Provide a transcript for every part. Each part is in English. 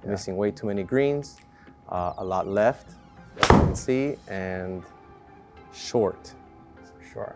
missing way too many greens, a lot left, as you can see, and short. Sure.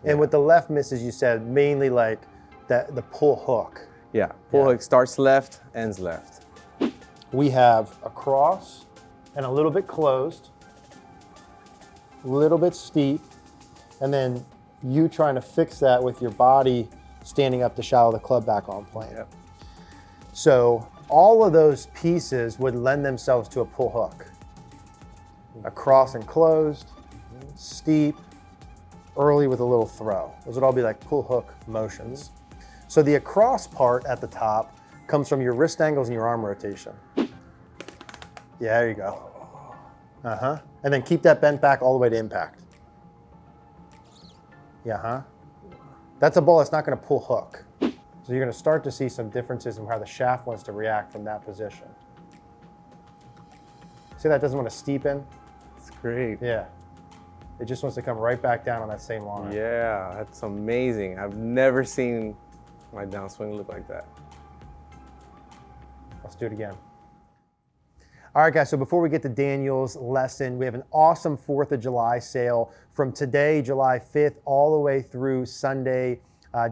And with the left misses, you said mainly like the pull hook. Yeah, pull hook starts left, ends left. We have across and a little bit closed, a little bit steep, and then you trying to fix that with your body standing up to shallow the club back on plane. Yep. So all of those pieces would lend themselves to a pull hook. Across and closed, steep, early with a little throw. Those would all be like pull hook motions. So the across part at the top comes from your wrist angles and your arm rotation. Yeah, there you go. And then keep that bent back all the way to impact. Yeah, That's a ball that's not going to pull hook. So you're going to start to see some differences in how the shaft wants to react from that position. See, that doesn't want to steepen? It's great. Yeah. It just wants to come right back down on that same line. Yeah, that's amazing. I've never seen my downswing look like that. Let's do it again. All right, guys, so before we get to Daniel's lesson, we have an awesome 4th of July sale from today, July 5th, all the way through Sunday,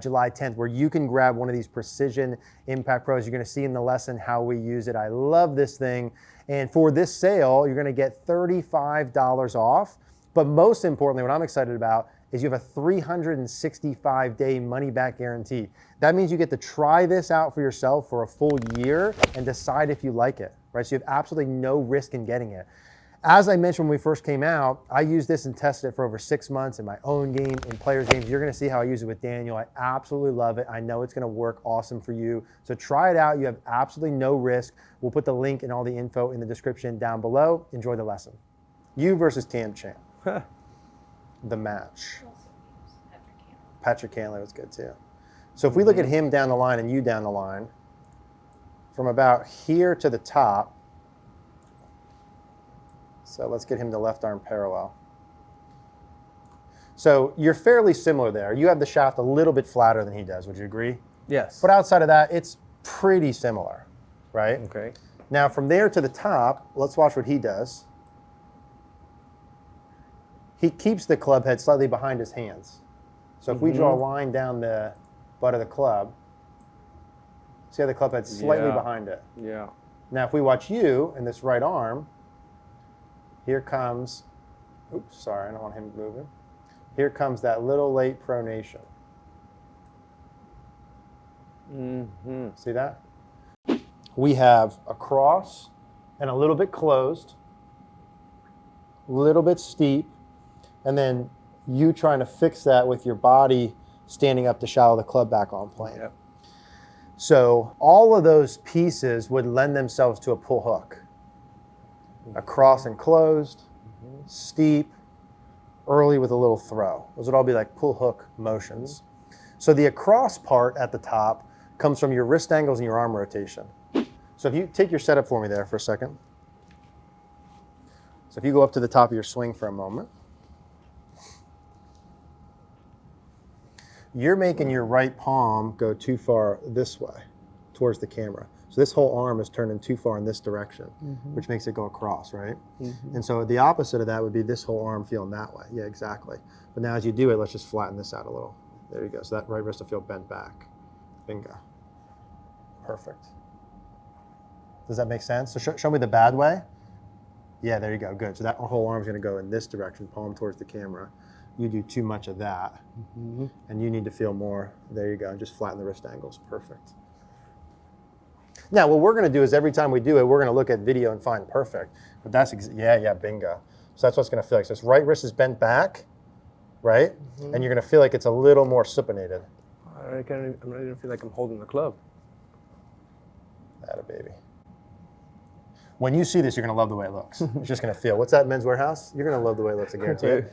July 10th, where you can grab one of these Precision Impact Pros. You're gonna see in the lesson how we use it. I love this thing. And for this sale, you're gonna get $35 off. But most importantly, what I'm excited about is you have a 365-day money-back guarantee. That means you get to try this out for yourself for a full year and decide if you like it, right? So you have absolutely no risk in getting it. As I mentioned when we first came out, I used this and tested it for over 6 months in my own game, in players' games. You're gonna see how I use it with Daniel. I absolutely love it. I know it's gonna work awesome for you. So try it out. You have absolutely no risk. We'll put the link and all the info in the description down below. Enjoy the lesson. You versus Tam Champ. The match. Patrick Cantlay was good too. So if we look at him down the line and you down the line, from about here to the top, so let's get him to left arm parallel. So you're fairly similar there. You have the shaft a little bit flatter than he does, would you agree? Yes. But outside of that, it's pretty similar, right? Okay. Now from there to the top, let's watch what he does. He keeps the club head slightly behind his hands. So if we draw a line down the butt of the club, see how the club head's slightly behind it? Yeah. Now if we watch you in this right arm, here comes, oops, sorry, I don't want him moving. Here comes that little late pronation. See that? We have across and a little bit closed, a little bit steep, and then you trying to fix that with your body standing up to shallow the club back on plane. Yep. So all of those pieces would lend themselves to a pull hook. Across and closed, steep, early with a little throw. Those would all be like pull hook motions. So the across part at the top comes from your wrist angles and your arm rotation. So if you take your setup for me there for a second. So if you go up to the top of your swing for a moment. You're making your right palm go too far this way, towards the camera. So this whole arm is turning too far in this direction, which makes it go across, right? And so the opposite of that would be this whole arm feeling that way. Yeah, exactly. But now as you do it, let's just flatten this out a little. There you go. So that right wrist will feel bent back. Bingo. Perfect. Does that make sense? So show me the bad way. Yeah, there you go. Good. So that whole arm is going to go in this direction, palm towards the camera. You do too much of that, and you need to feel more. There you go. And just flatten the wrist angles. Perfect. Now, what we're going to do is every time we do it, we're going to look at video and find perfect. But that's, yeah, bingo. So that's what's going to feel like. So this right wrist is bent back, right? And you're going to feel like it's a little more supinated. I'm not even feel like I'm holding the club. Atta baby. When you see this, you're going to love the way it looks. It's just going to feel. What's that, Men's Warehouse? You're going to love the way it looks, I guarantee it.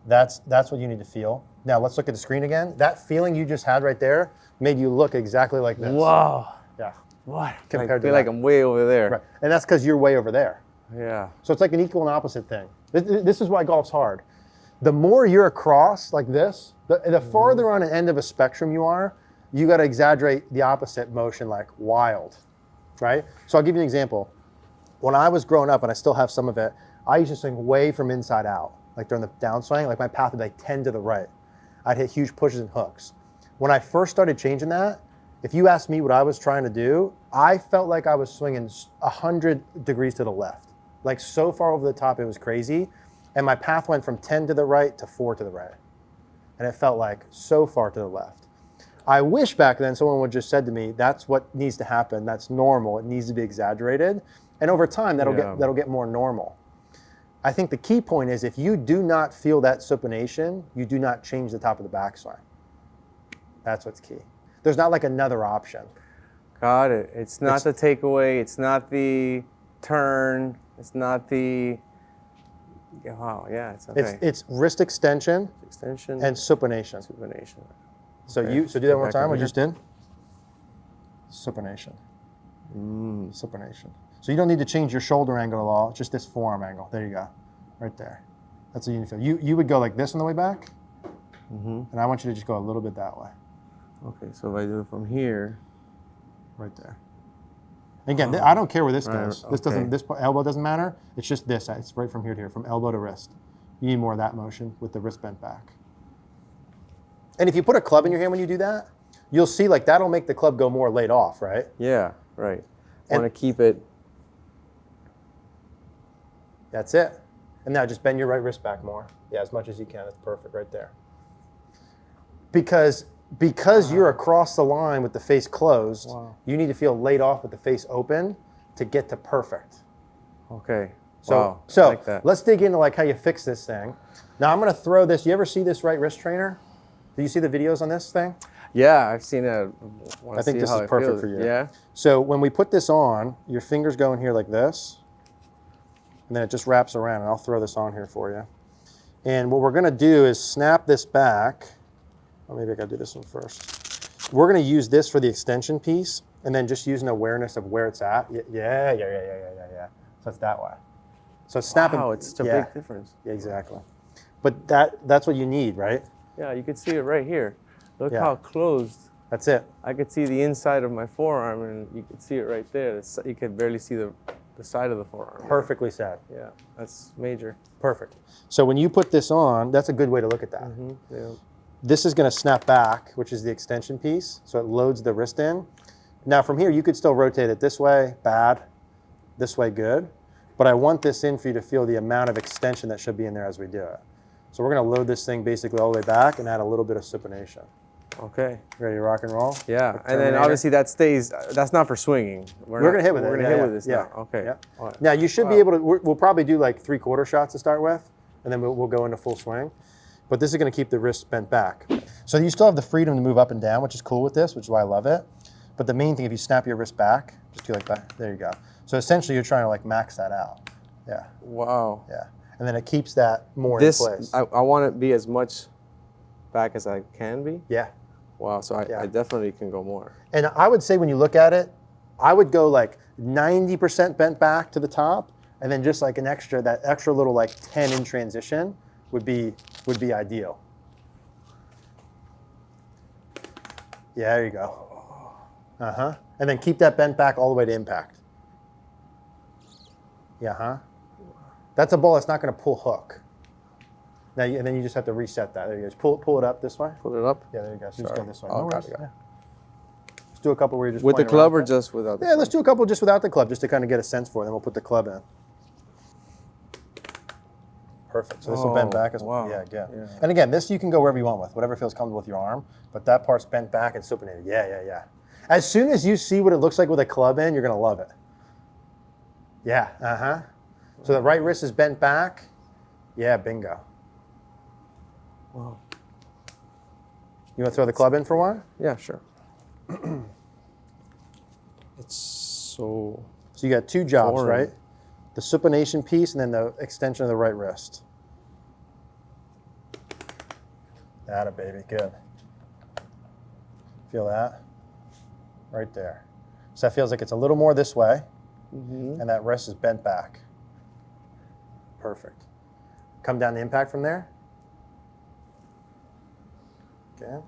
That's what you need to feel. Now let's look at the screen again. That feeling you just had right there made you look exactly like this. Wow. Yeah. What? Compared I to feel like I'm way over there. Right. And that's because you're way over there. Yeah. So it's like an equal and opposite thing. This is why golf's hard. The more you're across like this, the farther on an end of a spectrum you are, you got to exaggerate the opposite motion like wild. right? So I'll give you an example. When I was growing up, and I still have some of it, I used to swing way from inside out. Like during the downswing, like my path would be like 10 to the right. I'd hit huge pushes and hooks. When I first started changing that, if you asked me what I was trying to do, I felt like I was swinging 100 degrees to the left. Like so far over the top, it was crazy. And my path went from 10 to the right to 4 to the right. And it felt like so far to the left. I wish back then someone would just said to me, that's what needs to happen. That's normal. It needs to be exaggerated. And over time, that'll get more normal. I think the key point is if you do not feel that supination, you do not change the top of the backswing. That's what's key. There's not like another option. Got it. It's not the takeaway. It's not the turn. It's not the. Wow. Yeah. It's okay. It's wrist extension. Extension and supination. Supination. So do that one more time. What you just did? Supination. Supination. So you don't need to change your shoulder angle at all. It's just this forearm angle. There you go. Right there. That's what you feel. You would go like this on the way back. And I want you to just go a little bit that way. Okay, so if I do it from here. Right there. Again, I don't care where this goes. Okay. This elbow doesn't matter. It's just this. It's right from here to here, from elbow to wrist. You need more of that motion with the wrist bent back. And if you put a club in your hand when you do that, you'll see like that'll make the club go more laid off, right? Yeah, right. I want to keep it. That's it. And now just bend your right wrist back more. Yeah, as much as you can. That's perfect right there. Because you're across the line with the face closed, you need to feel laid off with the face open to get to perfect. Okay. So, I like that. Let's dig into like how you fix this thing. Now I'm going to throw this. You ever see this right wrist trainer? Do you see the videos on this thing? Yeah, I've seen it. I think this is perfect for you. Yeah. So when we put this on, your fingers go in here like this, and then it just wraps around, and I'll throw this on here for you. And what we're going to do is snap this back. Or maybe I got to do this one first. We're going to use this for the extension piece, and then just use an awareness of where it's at. Yeah. So it's that way. So it's snapping. Wow, it's such a big difference. Yeah, exactly. But that's what you need, right? Yeah, you can see it right here. Look how closed. That's it. I could see the inside of my forearm, and you could see it right there. You could barely see the side of the forearm. Perfectly said. Yeah, that's major. Perfect. So when you put this on, that's a good way to look at that. Yeah. This is going to snap back, which is the extension piece, so it loads the wrist in. Now from here, you could still rotate it this way, bad, this way, good. But I want this in for you to feel the amount of extension that should be in there as we do it. So we're going to load this thing basically all the way back and add a little bit of supination. Okay. Ready to rock and roll? Yeah, and then obviously that stays, that's not for swinging. We're going to hit with it. We're going to hit with this now. Okay. Yeah. Right. Now you should be able to, we'll probably do like 3/4 shots to start with, and then we'll go into full swing. But this is going to keep the wrist bent back. So you still have the freedom to move up and down, which is cool with this, which is why I love it. But the main thing, if you snap your wrist back, just do like that. There you go. So essentially you're trying to like max that out. Yeah. Wow. Yeah. And then it keeps that more in place. I want to be as much back as I can be. Yeah. Wow, so I definitely can go more. And I would say when you look at it, I would go like 90% bent back to the top, and then just like that extra little like 10 in transition would be ideal. Yeah, there you go. And then keep that bent back all the way to impact. Yeah, That's a ball that's not going to pull hook. Now, and then you just have to reset that. There you go. Just pull it up this way. Pull it up? Yeah, there you go. So just go this way. Oh, No got worries. it. Yeah. Let's do a couple where you're just With the playing club around or with it. just without the Yeah, club? let's do a couple just without the club, just to kind of get a sense for it. Then we'll put the club in. Perfect. So this will bend back as well. Wow. Yeah, good. Yeah. And again, this you can go wherever you want with, whatever feels comfortable with your arm. But that part's bent back and supinated. Yeah. As soon as you see what it looks like with a club in, you're going to love it. Yeah, So the right wrist is bent back. Yeah, bingo. Wow. You want to throw the club in for one? Yeah, sure. It's so... So you got two jobs, foreign. right? The supination piece and then the extension of the right wrist. Atta baby, good. Feel that? Right there. So that feels like it's a little more this way, and that wrist is bent back. Perfect. Come down the impact from there. Good.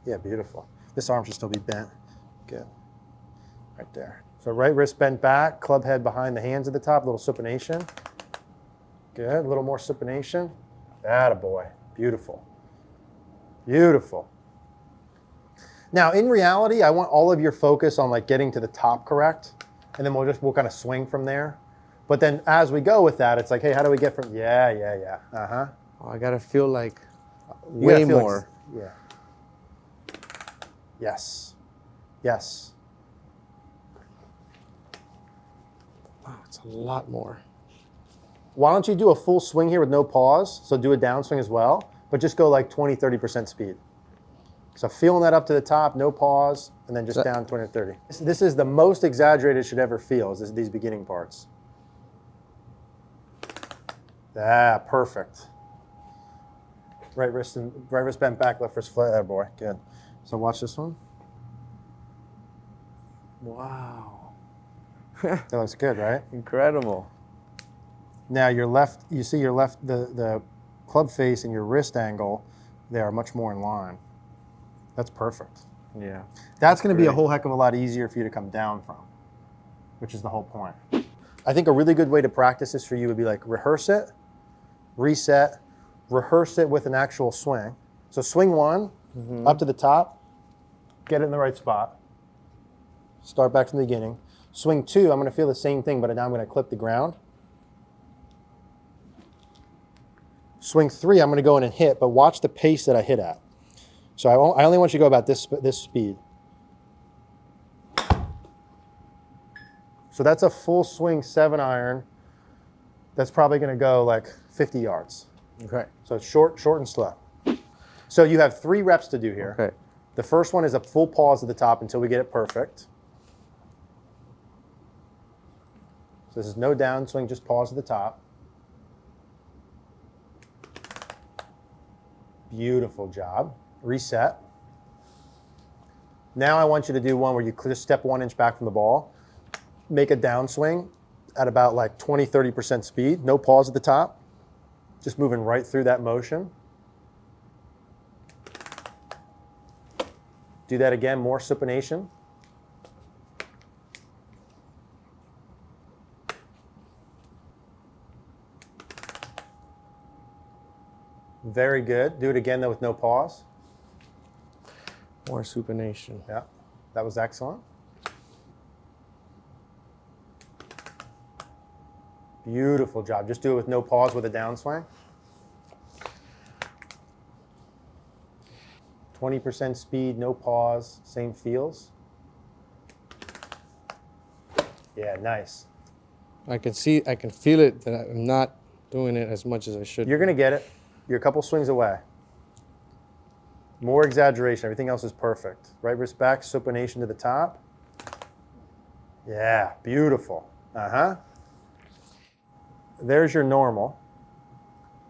Yeah, beautiful. This arm should still be bent. Good. Right there. So right wrist bent back, club head behind the hands at the top, little supination. Good, a little more supination. Attaboy, beautiful. Beautiful. Now, in reality, I want all of your focus on like getting to the top correct, and then we'll kind of swing from there. But then as we go with that, it's like, hey, how do we get from, yeah. Uh-huh. Oh, I gotta feel like You gotta way feel like- more. yeah. Yes. Yes. Wow, it's a lot more. Why don't you do a full swing here with no pause? So do a downswing as well, but just go like 20, 30% speed. So feeling that up to the top, no pause, and then just down 20 or 30. This is the most exaggerated it should ever feel, is these beginning parts. Ah, perfect. Right wrist bent back, left wrist flat. There, boy, good. So watch this one. Wow. That looks good, right? Incredible. Now your left, you see your left, the club face and your wrist angle, they are much more in line. That's perfect. Yeah. That's going to be a great. whole heck of a lot easier for you to come down from, which is the whole point. I think a really good way to practice this for you would be like rehearse it, reset, rehearse it with an actual swing. So swing one, up to the top, get it in the right spot. Start back from the beginning. Swing two, I'm going to feel the same thing, but now I'm going to clip the ground. Swing three, I'm going to go in and hit, but watch the pace that I hit at. So I only want you to go about this speed. So that's a full swing 7-iron. That's probably going to go like 50 yards. Okay. So it's short and slow. So you have 3 reps to do here. Okay. The first one is a full pause at the top until we get it perfect. So this is no downswing, just pause at the top. Beautiful job. Reset. Now I want you to do one where you just step 1 inch back from the ball, make a downswing at about like 20, 30% speed, no pause at the top, just moving right through that motion. Do that again, more supination. Very good. Do it again though with no pause. More supination. Yeah, that was excellent. Beautiful job. Just do it with no pause with a downswing. 20% speed, no pause, same feels. Yeah, nice. I can feel it that I'm not doing it as much as I should. You're going to get it. You're a couple swings away. More exaggeration. Everything else is perfect. Right wrist back, supination to the top. Yeah, beautiful. Uh-huh. There's your normal,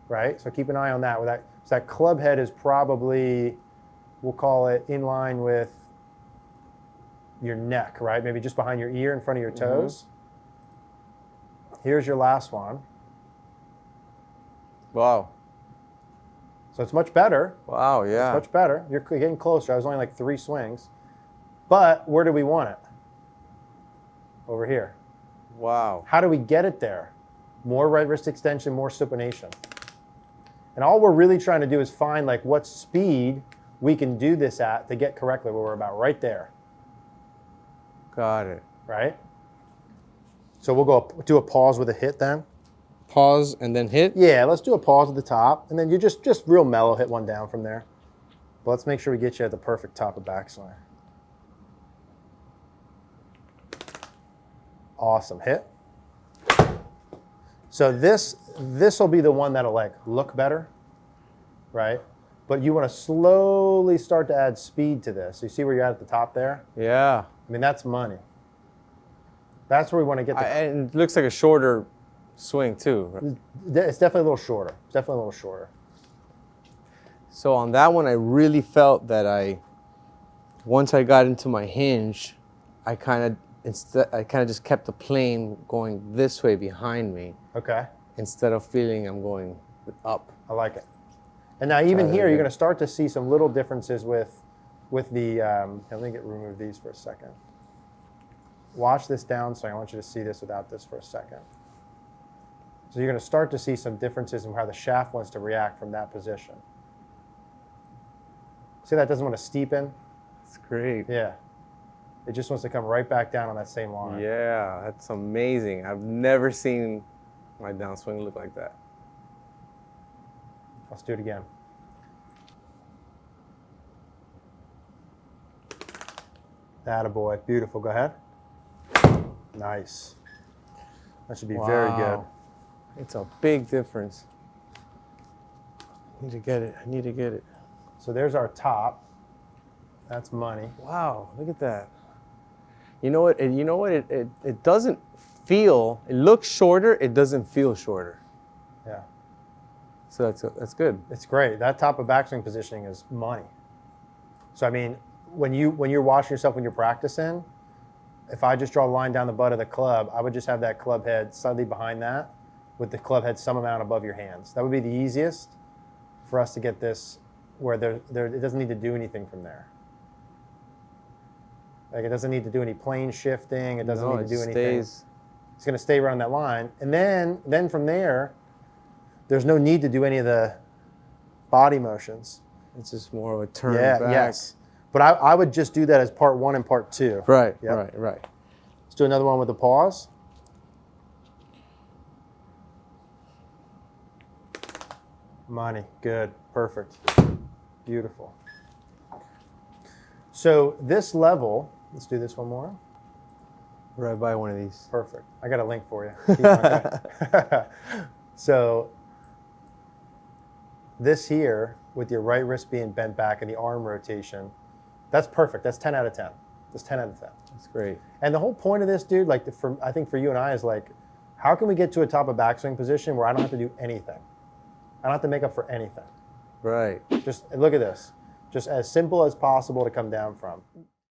right? So keep an eye on that. So that club head is probably, we'll call it in line with your neck, right? Maybe just behind your ear, in front of your toes. Here's your last one. Wow. So it's much better. Wow, yeah. It's much better. You're getting closer. I was only like 3 swings. But where do we want it? Over here. Wow. How do we get it there? More right wrist extension, more supination. And all we're really trying to do is find like what speed we can do this at to get correctly where we're about right there, Got it. right? So we'll go do a pause with a hit then. Pause and then hit. Yeah, let's do a pause at the top, and then you just real mellow hit one down from there. But let's make sure we get you at the perfect top of backswing. Awesome, hit. So this will be the one that'll like look better, right? But you want to slowly start to add speed to this. You see where you're at the top there? Yeah. I mean, that's money. That's where we want to get the And it looks like a shorter swing too. Right? It's definitely a little shorter. It's definitely a little shorter. So on that one, I really felt that once I got into my hinge, I kind of just kept the plane going this way behind me Okay, instead of feeling I'm going up. I like it. And now even that here, you're again. going to start to see some little differences with the, let me remove these for a second. watch this downswing. I want you to see this without this for a second. So you're going to start to see some differences in how the shaft wants to react from that position. See, that doesn't want to steepen? It's great. Yeah. It just wants to come right back down on that same line. Yeah, that's amazing. I've never seen my downswing look like that. Let's do it again. Attaboy. Beautiful. Go ahead. Nice. That should be very good. It's a big difference. I need to get it. I need to get it. So there's our top. That's money. Wow, look at that. You know what? It doesn't feel. It looks shorter. It doesn't feel shorter. Yeah. So that's good. It's great. That top of backswing positioning is money. So I mean, when you're watching yourself when you're practicing, if I just draw a line down the butt of the club, I would just have that club head slightly behind that, with the club head some amount above your hands. That would be the easiest for us to get this where it doesn't need to do anything from there. Like it doesn't need to do any plane shifting. It doesn't need to do anything. It's going to stay around that line, and then from there, there's no need to do any of the body motions. It's just more of a turn Yeah. back. Yes. But I would just do that as part 1 and part 2. Right. Yep. Right. Let's do another one with the pause. Money. Good. Perfect. Beautiful. So this level, let's do this one more. Right by one of these. Perfect. I got a link for you. Keep on So this here, with your right wrist being bent back and the arm rotation, that's perfect. That's 10 out of 10. That's 10 out of 10. That's great. And the whole point of this, dude, like I think for you and I is like, how can we get to a top of backswing position where I don't have to do anything? I don't have to make up for anything. Right. Just look at this. Just as simple as possible to come down from.